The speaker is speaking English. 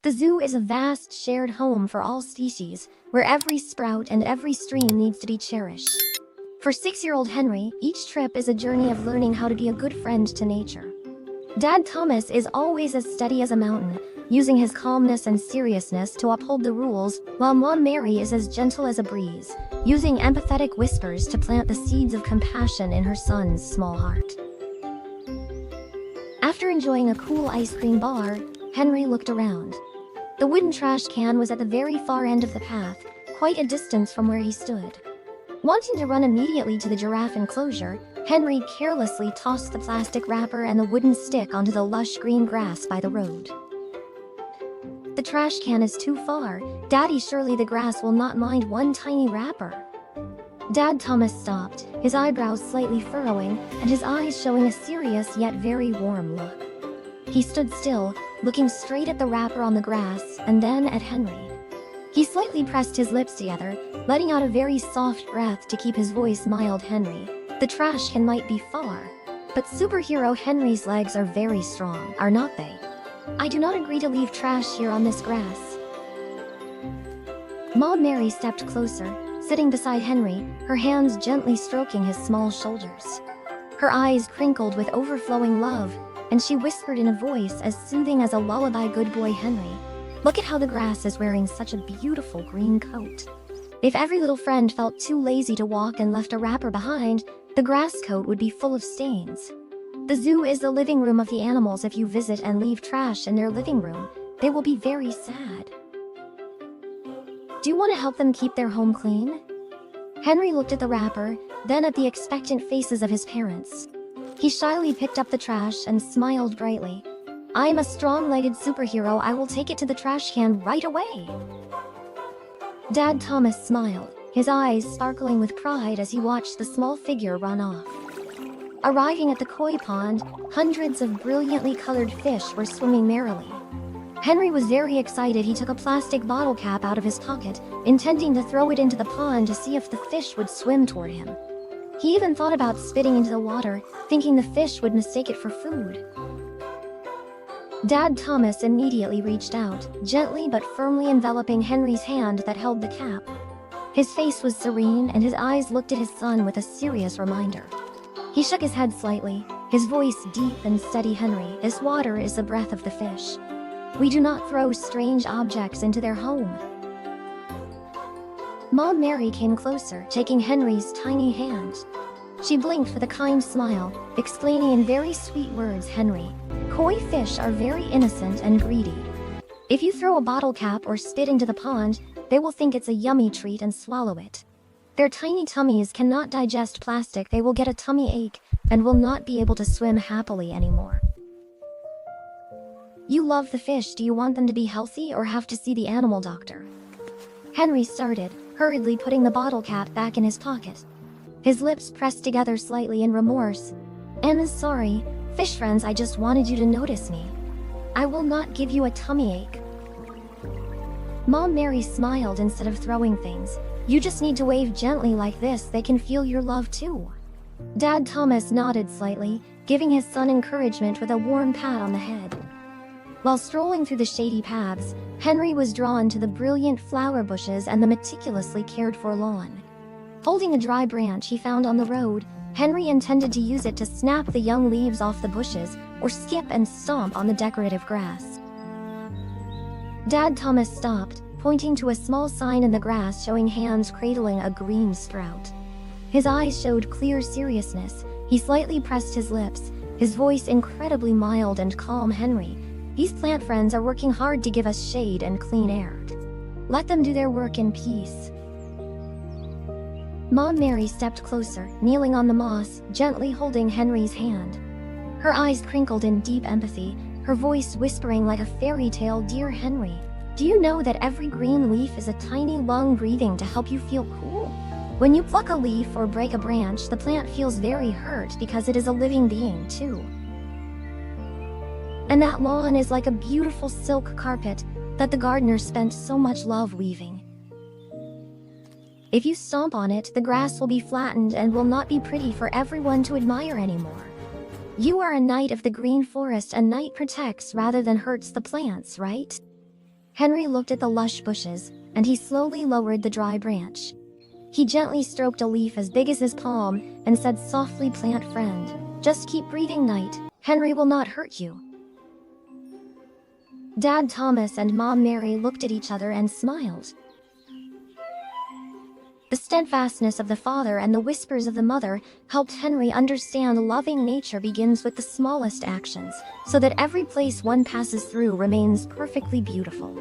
The zoo is a vast shared home for all species, where every sprout and every stream needs to be cherished. For 6-year-old Henry, each trip is a journey of learning how to be a good friend to nature. Dad Thomas is always as steady as a mountain, using his calmness and seriousness to uphold the rules, while Mom Mary is as gentle as a breeze, using empathetic whispers to plant the seeds of compassion in her son's small heart. After enjoying a cool ice cream bar, Henry looked around. The wooden trash can was at the very far end of the path, quite a distance from where he stood. Wanting to run immediately to the giraffe enclosure, Henry carelessly tossed the plastic wrapper and the wooden stick onto the lush green grass by the road. The trash can is too far. Daddy, surely the grass will not mind one tiny wrapper. Dad Thomas stopped, his eyebrows slightly furrowing and his eyes showing a serious yet very warm look. He stood still, looking straight at the wrapper on the grass and then at Henry. He slightly pressed his lips together, letting out a very soft breath to keep his voice mild. Henry, the trash can might be far, but superhero Henry's legs are very strong, are not they? I do not agree to leave trash here on this grass. Mom Mary stepped closer, sitting beside Henry, her hands gently stroking his small shoulders. Her eyes crinkled with overflowing love, and she whispered in a voice as soothing as a lullaby, "Good boy, Henry. Look at how the grass is wearing such a beautiful green coat." If every little friend felt too lazy to walk and left a wrapper behind, the grass coat would be full of stains. The zoo is the living room of the animals. If you visit and leave trash in their living room, they will be very sad. Do you want to help them keep their home clean? Henry looked at the wrapper, then at the expectant faces of his parents. He shyly picked up the trash and smiled brightly. "I am a strong-legged superhero. I will take it to the trash can right away." Dad Thomas smiled, his eyes sparkling with pride as he watched the small figure run off. Arriving at the koi pond, hundreds of brilliantly colored fish were swimming merrily. Henry was very excited. He took a plastic bottle cap out of his pocket, intending to throw it into the pond to see if the fish would swim toward him. He even thought about spitting into the water, thinking the fish would mistake it for food. Dad Thomas immediately reached out, gently but firmly enveloping Henry's hand that held the cap. His face was serene and his eyes looked at his son with a serious reminder. He shook his head slightly, his voice deep and steady. "Henry, this water is the breath of the fish. We do not throw strange objects into their home." Mom Mary came closer, taking Henry's tiny hand. She blinked with a kind smile, explaining in very sweet words, "Henry, koi fish are very innocent and greedy. If you throw a bottle cap or spit into the pond, they will think it's a yummy treat and swallow it. Their tiny tummies cannot digest plastic. They will get a tummy ache and will not be able to swim happily anymore. You love the fish. Do you want them to be healthy or have to see the animal doctor?" Henry started, hurriedly putting the bottle cap back in his pocket. His lips pressed together slightly in remorse. "I'm sorry, fish friends, I just wanted you to notice me. I will not give you a tummy ache." Mom Mary smiled instead of throwing things. "You just need to wave gently like this. They can feel your love too." Dad Thomas nodded slightly, giving his son encouragement with a warm pat on the head. While strolling through the shady paths, Henry was drawn to the brilliant flower bushes and the meticulously cared-for lawn. Holding a dry branch he found on the road, Henry intended to use it to snap the young leaves off the bushes or skip and stomp on the decorative grass. Dad Thomas stopped, pointing to a small sign in the grass showing hands cradling a green sprout. His eyes showed clear seriousness. He slightly pressed his lips, his voice incredibly mild and calm. "Henry, these plant friends are working hard to give us shade and clean air. Let them do their work in peace." Mom Mary stepped closer, kneeling on the moss, gently holding Henry's hand. Her eyes crinkled in deep empathy, her voice whispering like a fairy tale, "Dear Henry, do you know that every green leaf is a tiny lung breathing to help you feel cool? When you pluck a leaf or break a branch, the plant feels very hurt because it is a living being too. And that lawn is like a beautiful silk carpet that the gardener spent so much love weaving. If you stomp on it, the grass will be flattened and will not be pretty for everyone to admire anymore. You are a knight of the green forest, and night protects rather than hurts the plants, right?" Henry looked at the lush bushes, and he slowly lowered the dry branch. He gently stroked a leaf as big as his palm and said softly, "Plant friend, just keep breathing, Knight. Henry will not hurt you." Dad Thomas and Mom Mary looked at each other and smiled. The steadfastness of the father and the whispers of the mother helped Henry understand loving nature begins with the smallest actions, so that every place one passes through remains perfectly beautiful.